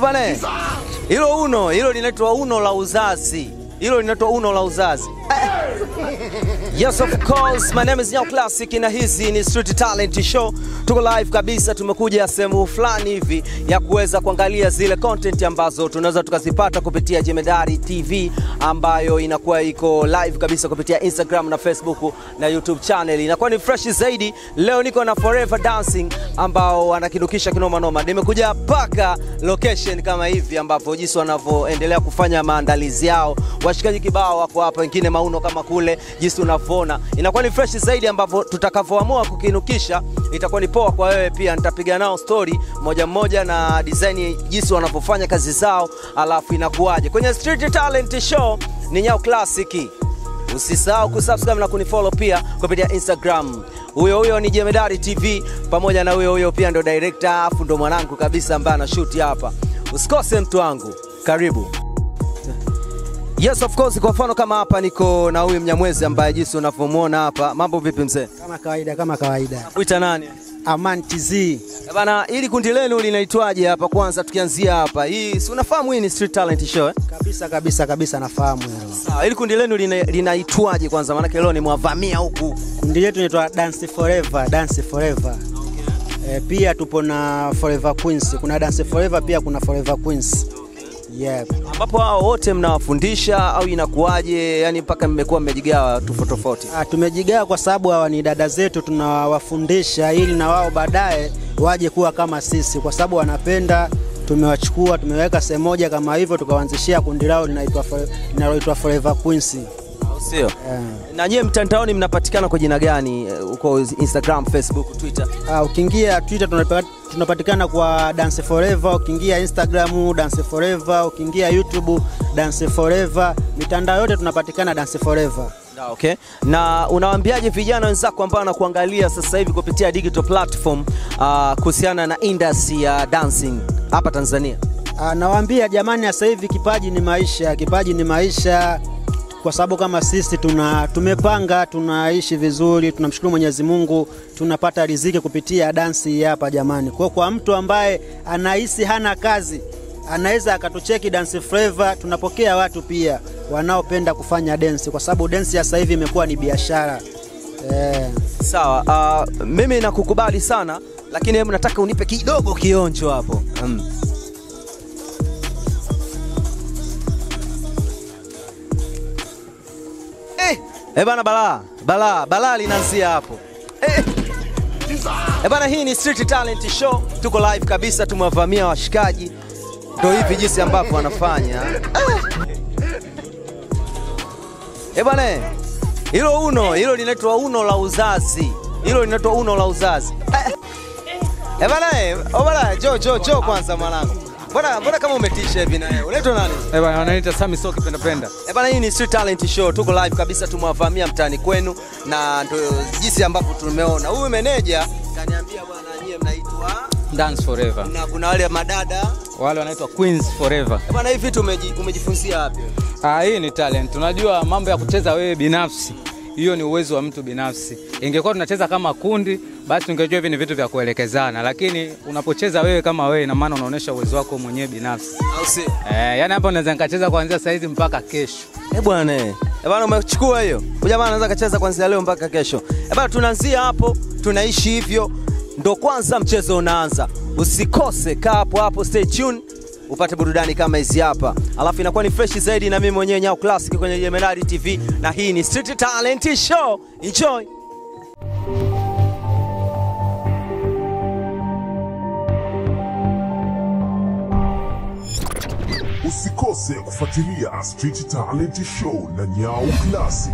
Bwana, hilo linaitwa uno la uzazi. Hilo linaitwa uno la uzazi. Yes, of course, my name is Nyao Classic na hizi ni Street Talent Show. Tuko live kabisa, tumekuja sehemu fulani hivi ya kuweza kuangalia zile content ambazo tunaweza tukazipata kupitia Jemedari TV ambayo inakuwa iko live kabisa kupitia Instagram na Facebook na YouTube channel. Inakuwa ni fresh zaidi. Leo niko na Forever Dancing ambao wanakidukisha kinoma noma. Nimekuja paka location kama hivi ambapo jinsi wanavyoendelea kufanya maandalizi yao. Washikaji kibao wako hapa, wengine mauno kama kule, jinsi unavyoona. Inakuwa ni fresh zaidi ambapo tutakavyoamua kukinukisha itakuwa ni poa kwa wewe pia. Nitapiga nao story moja moja na design jinsi wanavyofanya kazi zao, alafu inakuaje. Kwenye Street Talent Show ni Nyao Classic. Usisahau kusubscribe na kunifollow pia kupitia Instagram. Huyo ni Jemedari TV, pamoja na huyo pia ndo director, afu ndo mwanangu kabisa ambaye anashoot hapa. Usikose mtu wangu. Karibu. Yes, of course, kwa mfano kama hapa niko na huyu Mnyamwezi ambaye jinsi unavyomuona hapa. Mambo vipi mzee? Kama kawaida. Kuita nani? Aman TZ. Bana, ili kundi lenu linaitwaje hapa kwanza tukianzia hapa? Hii si unafahamu hii ni Street Talent Show eh? Kabisa nafahamu hilo. Sawa, ili kundi lenu linaitwaje kwanza? Maana leo nimewavamia huku. Kundi letu linaitwa Dance Forever. Okay. Pia tupo na Forever Queens. Kuna Dance Forever pia kuna Forever Queens. Yeah. Ambapo hao wote mnawafundisha au inakuaje? Yani mpaka mmekuwa mmejigawa tofauti. Tumejigawa kwa sababu hawa ni dada zetu, tunawafundisha ili na wao baadaye waje kuwa kama sisi, kwa sababu wanapenda. Tumewachukua, tumeweka sehemu moja kama hivyo, tukaanzishia kundi lao linaloitwa Forever Queens. Sio? Yeah. Na nyie mtandaoni mnapatikana kwa jina gani? Uko Instagram, Facebook, Twitter? Ukiingia Twitter tunapatikana kwa Dance Forever, ukiingia Instagram Dance Forever, ukiingia YouTube Dance Forever, mitandao yote tunapatikana Dance Forever. Okay. Na unawaambiaje vijana wenzako ambao wanakuangalia sasa hivi kupitia digital platform kuhusiana na industry ya dancing hapa Tanzania? Nawaambia jamani, sasa hivi kipaji ni maisha. Kwa sababu kama sisi tumepanga, tunaishi vizuri, tunamshukuru Mwenyezi Mungu, tunapata riziki kupitia dansi hapa jamani. Kwa mtu ambaye anahisi hana kazi, anaweza akatucheki Dance Forever. Tunapokea watu pia wanaopenda kufanya dance, kwa sababu dance sasa hivi imekuwa ni biashara. Sawa, mimi nakukubali sana, lakini hebu nataka unipe kidogo kionjo hapo. Bana, balaa linaanzia hapo. Bana, hii ni Street Talent Show. Tuko live kabisa, tumewavamia washikaji. Ndio hivi jinsi ambavyo wanafanya. Bana, hilo linaitwa uno la uzazi. Bana, jo kwanza mwanangu. Mbona kama umetisha hivi na wewe? Unaitwa nani? Bwana, wanaita Sami Soki penda. Bana, hii ni Street Talent Show. Tuko live kabisa, tumewavamia mtaani kwenu na ndio jinsi ambavyo tumeona. Huyu manager kaniambia bwana, nyie mnaitwa Dance Forever. Na kuna wale madada wale wanaitwa Queens Forever. Bana, hivi umejifunzia wapi? Hii ni talent. Unajua mambo ya kucheza wewe binafsi, hiyo ni uwezo wa mtu binafsi. Ingekuwa tunacheza kama kundi, basi tungejua hivi ni vitu vya kuelekezana, lakini unapocheza wewe kama wewe, na maana unaonesha uwezo wako mwenyewe binafsi. Au si? Yani hapo naweza nikacheza kuanzia saa hizi mpaka kesho. Bwana. Bwana, umechukua hiyo. Jamaa anaweza kacheza kuanzia leo mpaka kesho. Bwana, tunaanzia hapo, tunaishi hivyo. Ndo kwanza mchezo unaanza. Usikose, kaa hapo, stay tuned. Upate burudani kama hizi hapa. Alafu inakuwa ni fresh zaidi na mimi mwenyewe Nyao Classic kwenye Jemedari TV, na hii ni Street Talent Show. Enjoy. Usikose kufuatilia Street Talent Show na Nyao Classic.